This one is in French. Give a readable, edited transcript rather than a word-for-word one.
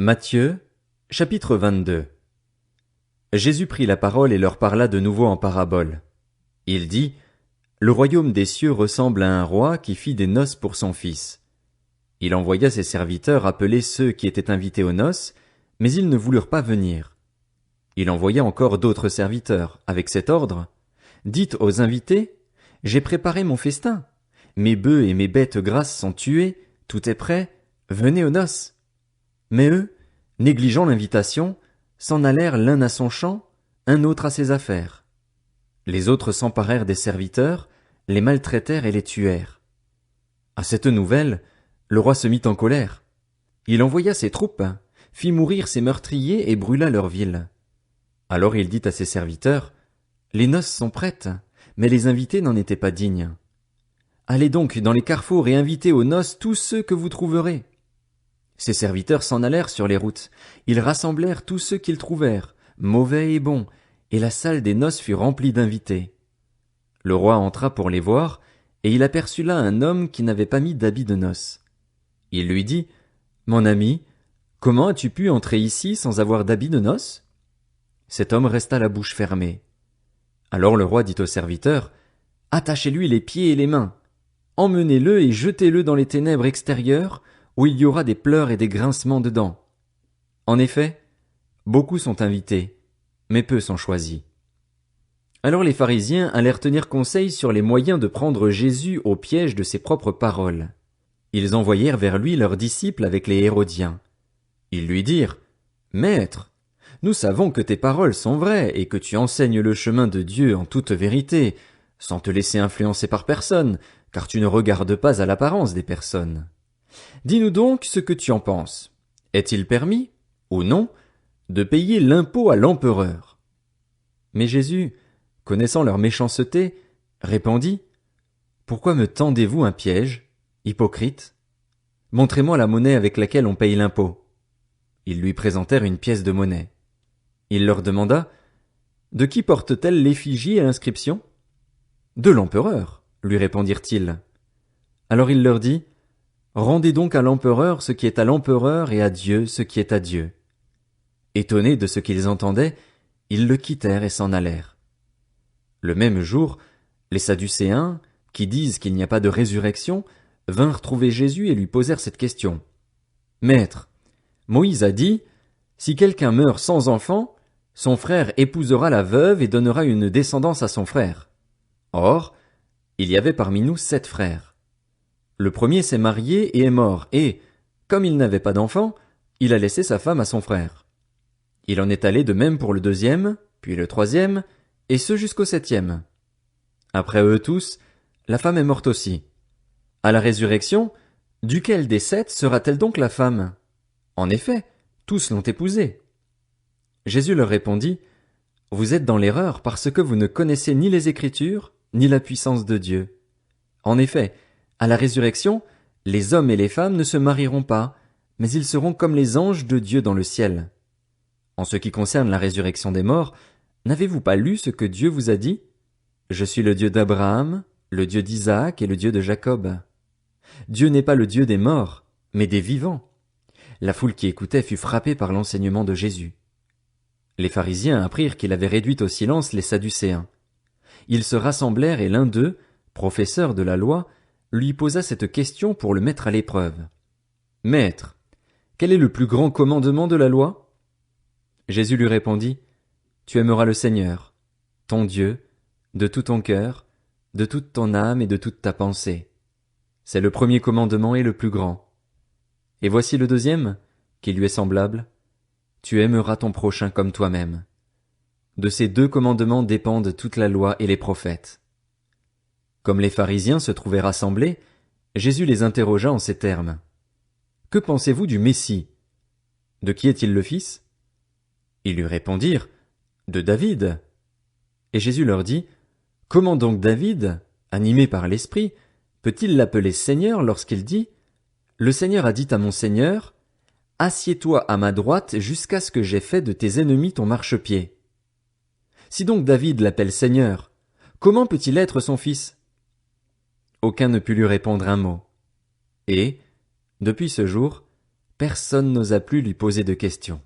Matthieu, chapitre 22. Jésus prit la parole et leur parla de nouveau en parabole. Il dit, Le royaume des cieux ressemble à un roi qui fit des noces pour son fils. Il envoya ses serviteurs appeler ceux qui étaient invités aux noces, mais ils ne voulurent pas venir. Il envoya encore d'autres serviteurs, avec cet ordre, Dites aux invités, J'ai préparé mon festin. Mes bœufs et mes bêtes grasses sont tués, tout est prêt, venez aux noces. Mais eux, négligeant l'invitation, s'en allèrent l'un à son champ, un autre à ses affaires. Les autres s'emparèrent des serviteurs, les maltraitèrent et les tuèrent. À cette nouvelle, le roi se mit en colère. Il envoya ses troupes, fit mourir ses meurtriers et brûla leur ville. Alors il dit à ses serviteurs, Les noces sont prêtes, mais les invités n'en étaient pas dignes. Allez donc dans les carrefours et invitez aux noces tous ceux que vous trouverez. Ses serviteurs s'en allèrent sur les routes. Ils rassemblèrent tous ceux qu'ils trouvèrent, mauvais et bons, et la salle des noces fut remplie d'invités. Le roi entra pour les voir, et il aperçut là un homme qui n'avait pas mis d'habit de noces. Il lui dit, Mon ami, comment as-tu pu entrer ici sans avoir d'habit de noces? Cet homme resta la bouche fermée. Alors le roi dit aux serviteurs, Attachez-lui les pieds et les mains. Emmenez-le et jetez-le dans les ténèbres extérieures, où il y aura des pleurs et des grincements de dents. En effet, beaucoup sont invités, mais peu sont choisis. Alors les pharisiens allèrent tenir conseil sur les moyens de prendre Jésus au piège de ses propres paroles. Ils envoyèrent vers lui leurs disciples avec les Hérodiens. Ils lui dirent, Maître, nous savons que tes paroles sont vraies et que tu enseignes le chemin de Dieu en toute vérité, sans te laisser influencer par personne, car tu ne regardes pas à l'apparence des personnes. Dis-nous donc ce que tu en penses. Est-il permis, ou non, de payer l'impôt à l'empereur? Mais Jésus, connaissant leur méchanceté, répondit, Pourquoi me tendez-vous un piège, hypocrite? Montrez-moi la monnaie avec laquelle on paye l'impôt. Ils lui présentèrent une pièce de monnaie. Il leur demanda, De qui porte-t-elle l'effigie et l'inscription? De l'empereur, lui répondirent-ils. Alors il leur dit, Rendez donc à l'empereur ce qui est à l'empereur et à Dieu ce qui est à Dieu. Étonnés de ce qu'ils entendaient, ils le quittèrent et s'en allèrent. Le même jour, les Sadducéens, qui disent qu'il n'y a pas de résurrection, vinrent trouver Jésus et lui posèrent cette question. Maître, Moïse a dit, si quelqu'un meurt sans enfant, son frère épousera la veuve et donnera une descendance à son frère. Or, il y avait parmi nous 7 frères. Le premier s'est marié et est mort, et, comme il n'avait pas d'enfant, il a laissé sa femme à son frère. Il en est allé de même pour le deuxième, puis le troisième, et ce jusqu'au 7e. Après eux tous, la femme est morte aussi. À la résurrection, duquel des 7 sera-t-elle donc la femme? En effet, tous l'ont épousée. Jésus leur répondit, Vous êtes dans l'erreur parce que vous ne connaissez ni les Écritures, ni la puissance de Dieu. En effet, à la résurrection, les hommes et les femmes ne se marieront pas, mais ils seront comme les anges de Dieu dans le ciel. En ce qui concerne la résurrection des morts, n'avez-vous pas lu ce que Dieu vous a dit? Je suis le Dieu d'Abraham, le Dieu d'Isaac et le Dieu de Jacob. Dieu n'est pas le Dieu des morts, mais des vivants. La foule qui écoutait fut frappée par l'enseignement de Jésus. Les pharisiens apprirent qu'il avait réduit au silence les Sadducéens. Ils se rassemblèrent et l'un d'eux, professeur de la loi, lui posa cette question pour le mettre à l'épreuve. Maître, quel est le plus grand commandement de la loi? Jésus lui répondit, Tu aimeras le Seigneur, ton Dieu, de tout ton cœur, de toute ton âme et de toute ta pensée. C'est le premier commandement et le plus grand. Et voici le deuxième, qui lui est semblable. Tu aimeras ton prochain comme toi-même. De ces 2 commandements dépendent toute la loi et les prophètes. Comme les pharisiens se trouvaient rassemblés, Jésus les interrogea en ces termes. Que pensez-vous du Messie? De qui est-il le fils? Ils lui répondirent, De David. Et Jésus leur dit, Comment donc David, animé par l'Esprit, peut-il l'appeler Seigneur lorsqu'il dit, Le Seigneur a dit à mon Seigneur, Assieds-toi à ma droite jusqu'à ce que j'aie fait de tes ennemis ton marchepied. Si donc David l'appelle Seigneur, comment peut-il être son fils? Aucun ne put lui répondre un mot. Et, depuis ce jour, Personne n'osa plus lui poser de questions.